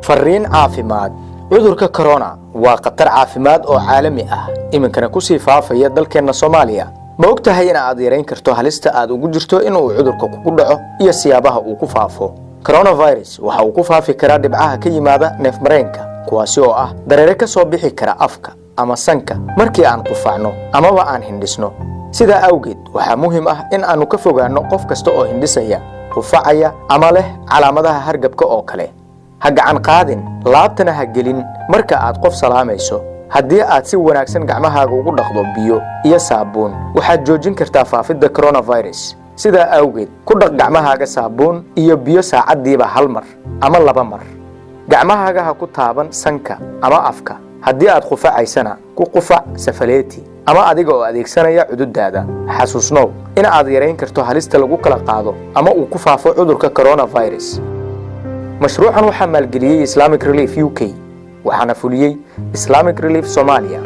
fariin caafimaad. cudurka corona waa khatar caafimaad oo caalami ah iminkana ku sii faafaya dalkeena Soomaaliya. ma ogtahay in aad yareyn karto halista aad ugu jirto in uu cudurka kugu dhaco iyo siyaabaha uu ku faafo. coronavirus waxa uu ku faafi karaa dhibcaha ka yimaada neef-mareenka kuwaasi oo ah dareere ka soo bixi kara afka ama sanka markii aan qufacno amaba aan hindhisno. sida awgeed waxaa muhiim ah in aanu ka fogaano qof kasta oo hindhisaya, qufacaya ama leh calaamadaha hargabka oo kale. ha gacan qaadin, laabtana ha gelin marka aad qof salaamayso. haddii aad si wanaagsan gacmahaaga ugu dhaqdo biyo iyo saabuun, waxaad joojin kartaa faafidda coronavirus. sida awgeed ku dhaq gacmahaaga saabuun iyo biyo saacadiiba hal mar ama laba mar. gacmahaaga ha ku taaban sanka ama afka. haddii aad qufacaysana ku qufac safaleeti ama adiga oo adeegsanaya cududaada. xasuusnow in aad yareyn karto halista lagu kala qaado ama uu ku faafo cudurka coronavirus. mashruucan waxaa maalgeliyay Islamic Relief UK waxaana fuliyay Islamic Relief Somalia.